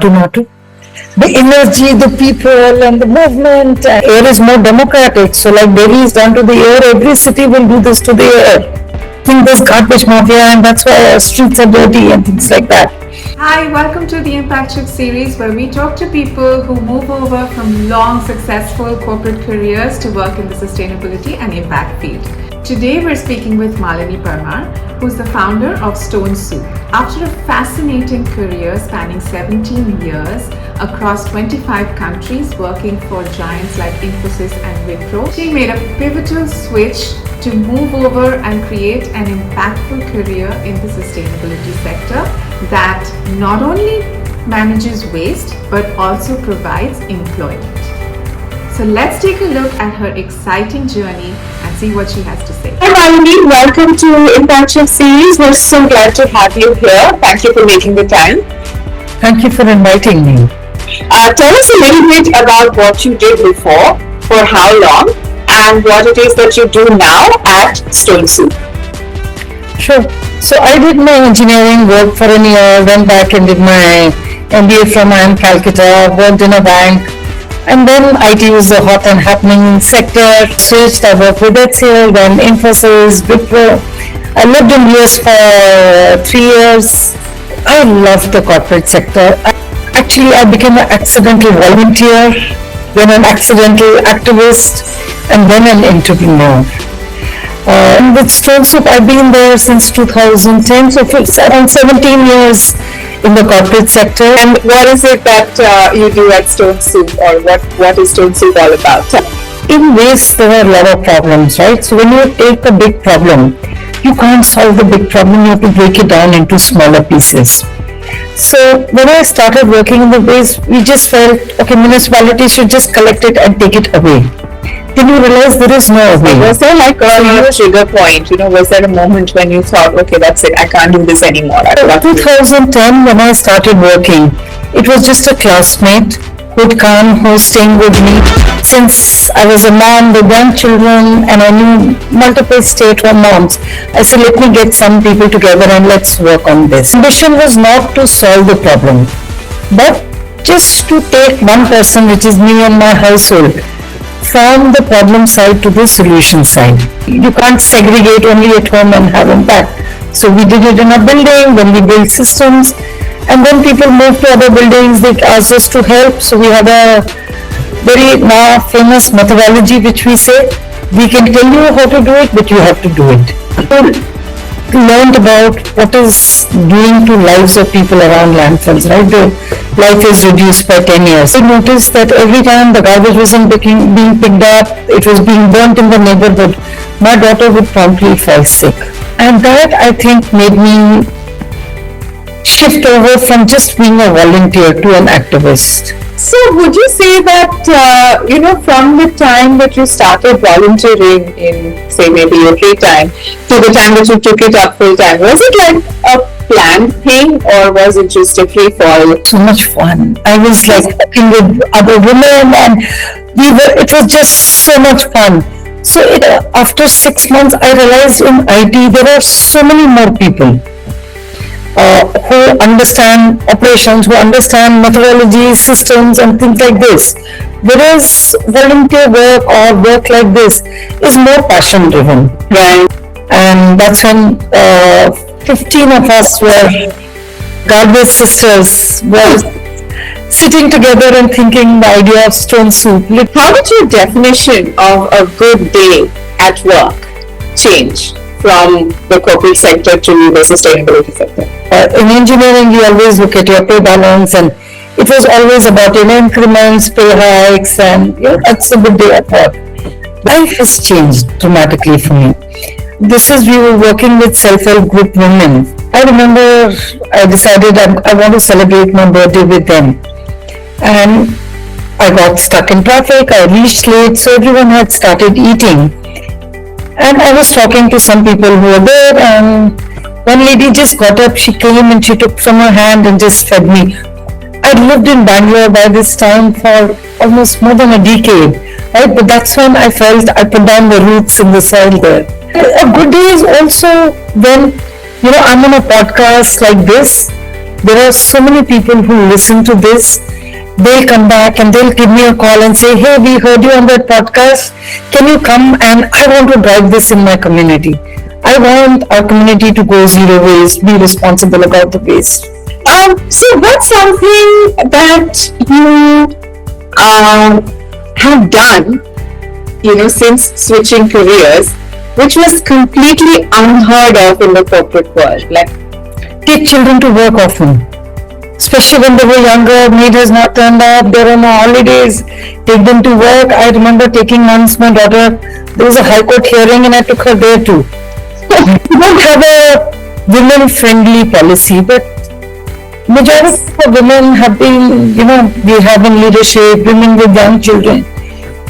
Natu. The energy, the people and the movement. Air is more democratic. So like Delhi is done to the air, every city will do this to the air. I think there's garbage mafia and that's why our streets are dirty and things like that. Hi, welcome to the Impact Shift series where we talk to people who move over from long successful corporate careers to work in the sustainability and impact field. Today we're speaking with Malini Parmar, who's the founder of Stone Soup. After a fascinating career spanning 17 years across 25 countries working for giants like Infosys and Wipro, she made a pivotal switch to move over and create an impactful career in the sustainability sector that not only manages waste but also provides employment. So let's take a look at her exciting journey and see what she has to say. Hi Malini, welcome to Impact Shift series. We're so glad to have you here. Thank you for making the time. Thank you for inviting me. Tell us a little bit about what you did before, for how long, and what it is that you do now at Stone Soup. Sure. So I did my engineering work for a year, went back and did my MBA from IIM Calcutta, worked in a bank, and then IT was a hot and happening sector. Switched, I worked with HCL, then Infosys, Wipro. I lived in US for 3 years. I loved the corporate sector. Actually, I became an accidental volunteer, then an accidental activist, and then an entrepreneur. And with Stone Soup, I've been there since 2010, so it's around 17 years in the corporate sector. And what is it that you do at Stone Soup, or what is Stone Soup all about? In waste, there are a lot of problems, right? So when you take a big problem, you can't solve the big problem, you have to break it down into smaller pieces. So when I started working in the waste, we just felt, okay, municipalities should just collect it and take it away. Then you realize there is no way. Was there like a trigger point? Was there a moment when you thought, okay, that's it, I can't do this anymore? In 2010, when I started working, it was just a classmate who'd come hosting with me. Since I was a mom with young children and I knew multiple stay-at-home moms, I said, let me get some people together and let's work on this. Ambition was not to solve the problem, but just to take one person, which is me and my household, from the problem side to the solution side. You can't segregate only at home and have impact. So we did it in a building, then we built systems, and then people moved to other buildings, they asked us to help. So we have a very now famous methodology which we say, we can tell you how to do it, but you have to do it. We learned about what is doing to lives of people around landfills, right? The life is reduced by 10 years. We noticed that every time the garbage wasn't being picked up, it was being burnt in the neighborhood, my daughter would promptly fall sick. And that, I think, made me shift over from just being a volunteer to an activist. So would you say that, from the time that you started volunteering in, say, maybe your free time, to the time that you took it up full time, was it like a planned thing or was it just a free fall? So much fun. I was like working with other women and it was just so much fun. So after 6 months, I realized in IT, there are so many more people who understand operations, who understand methodologies, systems and things like this. Whereas volunteer work or work like this is more passion driven. Right. And that's when 15 of us were garbage sisters, were sitting together and thinking the idea of Stone Soup. How did your definition of a good day at work change from the corporate sector to the sustainability sector? In engineering, you always look at your pay balance, and it was always about increments, pay hikes, and that's a good day at work. Life has changed dramatically for me. We were working with self-help group women. I remember I decided I want to celebrate my birthday with them. And I got stuck in traffic, I reached late, so everyone had started eating. And I was talking to some people who were there, and one lady just got up, she came and she took from her hand and just fed me. I'd lived in Bangalore by this time for almost more than a decade, right? But that's when I felt I put down the roots in the soil there. A good day is also when, I'm on a podcast like this, there are so many people who listen to this. They'll come back and they'll give me a call and say, hey, we heard you on that podcast. Can you come, and I want to drive this in my community. I want our community to go zero waste, be responsible about the waste. So what's something that you have done, since switching careers, which was completely unheard of in the corporate world? Like, Take children to work often. Especially when they were younger, maid has not turned up, they're on holidays, take them to work. I remember taking once my daughter, there was a high court hearing and I took her there too. We don't have a women-friendly policy, but majority of women have been, we have in leadership, women with young children.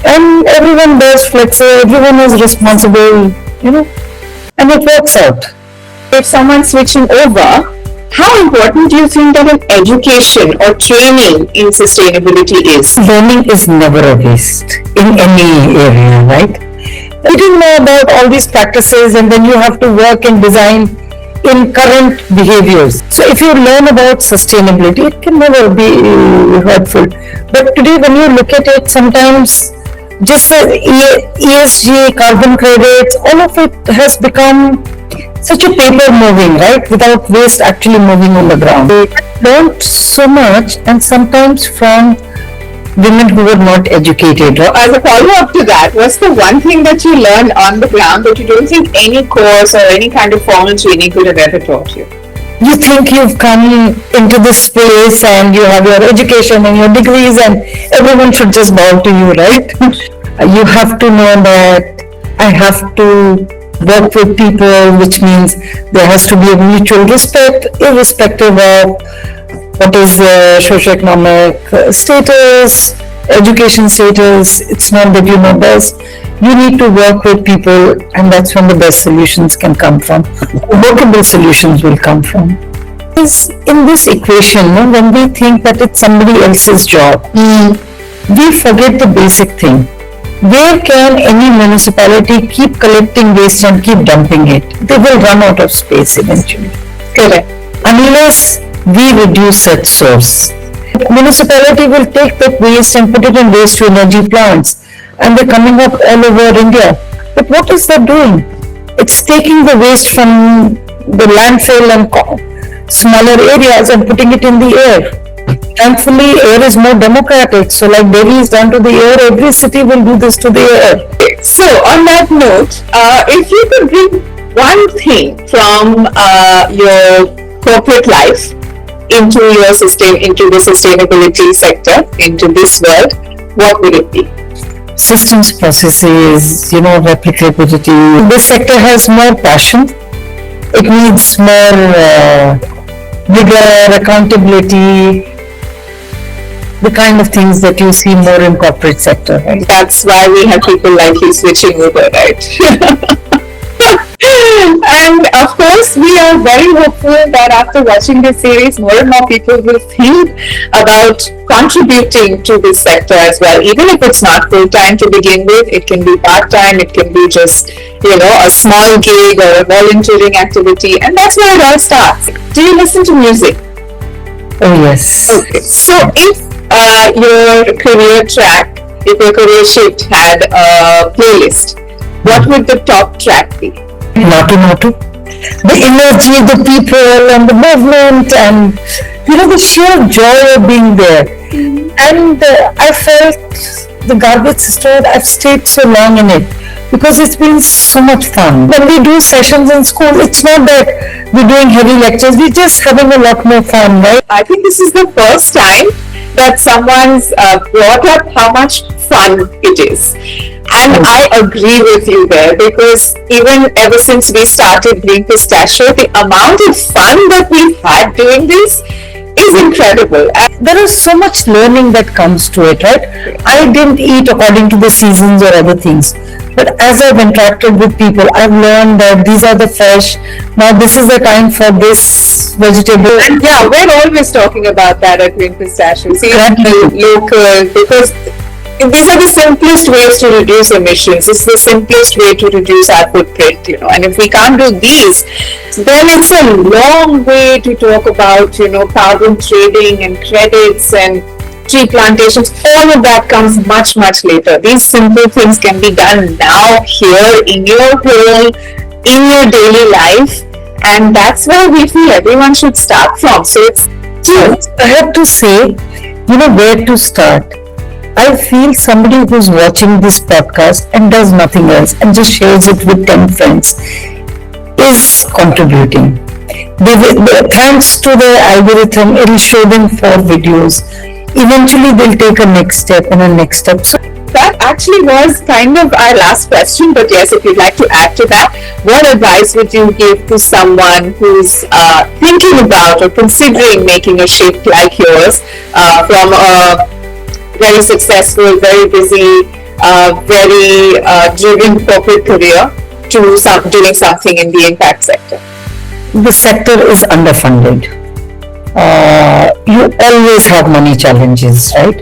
And everyone does flexo, everyone is responsible, and it works out. if someone's switching over, how important do you think that an education or training in sustainability is? Learning is never a waste in any area, right? You didn't know about all these practices and then you have to work and design in current behaviors. So if you learn about sustainability, it can never be hurtful. But today when you look at it, sometimes just ESG, carbon credits, all of it has become such a paper moving, right? Without waste actually moving on the ground. We learned so much, and sometimes from women who were not educated. As a follow-up to that, what's the one thing that you learned on the ground that you don't think any course or any kind of formal training could have ever taught you? You think you've come into this space and you have your education and your degrees and everyone should just bow to you, right? You have to know that I have to work with people, which means there has to be a mutual respect, irrespective of what is socioeconomic status, education status. It's not that you know best. You need to work with people, and that's when the best solutions can come from. Workable solutions will come from. In this equation, when we think that it's somebody else's job, we forget the basic thing. Where can any municipality keep collecting waste and keep dumping it? They will run out of space eventually. Correct. Unless we reduce at source. Municipality will take that waste and put it in waste to energy plants, and they're coming up all over India. But what is that doing? It's taking the waste from the landfill and smaller areas and putting it in the air. Thankfully, air is more democratic. So like Delhi is done to the air, every city will do this to the air. So on that note, if you could bring one thing from your corporate life into the sustainability sector, into this world, what would it be? Systems, processes, replicability. This sector has more passion. It needs more rigor, accountability, the kind of things that you see more in corporate sector. Right? That's why we have people like you switching over, right? And of course, we are very hopeful that after watching this series, more and more people will think about contributing to this sector as well. Even if it's not full-time to begin with, it can be part-time, it can be just, a small gig or a volunteering activity, and that's where it all starts. Do you listen to music? Oh yes. Okay. So if your career shift had a playlist, what would the top track be? Natu. The energy, the people and the movement and the sheer joy of being there. And I felt the Garbage Sisterhood, I've stayed so long in it because it's been so much fun. When we do sessions in school, it's not that we're doing heavy lectures, we're just having a lot more fun, right? I think this is the first time that someone's brought up how much fun it is. And I agree with you there, because even ever since we started Green Pistachio, the amount of fun that we've had doing this is incredible. There is so much learning that comes to it, right? I didn't eat according to the seasons or other things. But as I've interacted with people, I've learned that these are the fresh, now this is the time for this vegetable. And yeah, we're always talking about that at Green Pistachio. See, local, because these are the simplest ways to reduce emissions. It's the simplest way to reduce our footprint, and if we can't do these, then it's a long way to talk about, carbon trading and credits and tree plantations. All of that comes much, much later. These simple things can be done now, here, in your home, in your daily life, and that's where we feel everyone should start from. So I have to say, where to start. I feel somebody who's watching this podcast and does nothing else and just shares it with 10 friends is contributing. Thanks to the algorithm, it'll show them 4 videos. Eventually, they'll take a next step and a next step. So that actually was kind of our last question, but yes, if you'd like to add to that, what advice would you give to someone who's thinking about or considering making a shift like yours from a very successful, very busy, very driven corporate career to doing something in the impact sector? the sector is underfunded. You always have money challenges, right?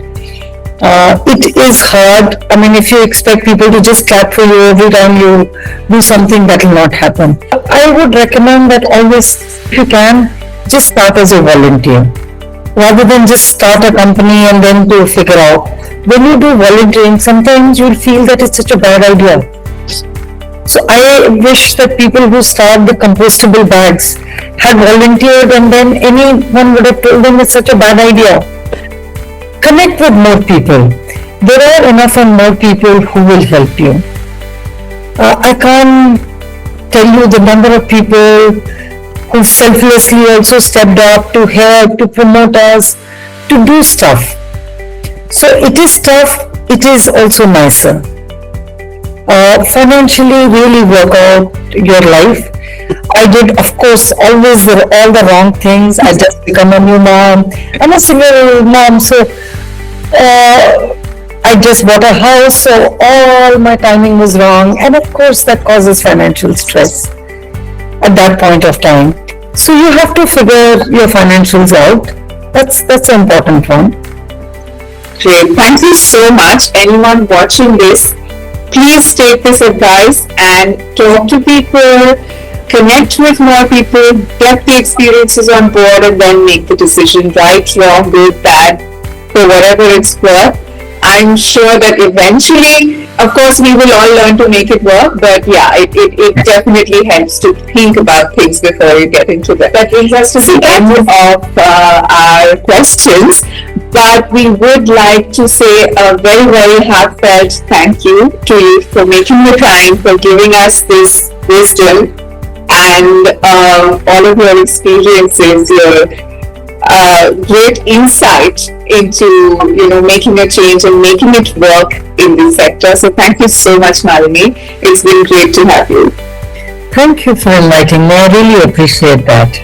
It is hard. I mean, if you expect people to just clap for you every time you do something, that will not happen. I would recommend that always, if you can, just start as a volunteer, rather than just start a company and then to figure out. When you do volunteering, sometimes you'll feel that it's such a bad idea. So I wish that people who start the compostable bags had volunteered, and then anyone would have told them it's such a bad idea. Connect with more people. There are enough and more people who will help you. I can't tell you the number of people who selflessly also stepped up to help, to promote us, to do stuff. So it is tough, it is also nicer. Financially really work out your life. I did, of course, always all the wrong things. I just become a new mom. I'm a single mom, so I just bought a house, so all my timing was wrong, and of course that causes financial stress at that point of time. So you have to figure your financials out. That's an important one. Great. Thank you so much. Anyone watching this, please take this advice and talk to people, connect with more people, get the experiences on board, and then make the decision, right, wrong, good, bad, for whatever it's worth. I'm sure that eventually, of course, we will all learn to make it work, but yeah, it definitely helps to think about things before you get into that. That brings us to the end of our questions, but we would like to say a very, very heartfelt thank you to you for making the time, for giving us this wisdom and all of your experiences, your great insight into making a change and making it work in this sector. So thank you so much, Nalini. It's been great to have you. Thank you for inviting me. I really appreciate that.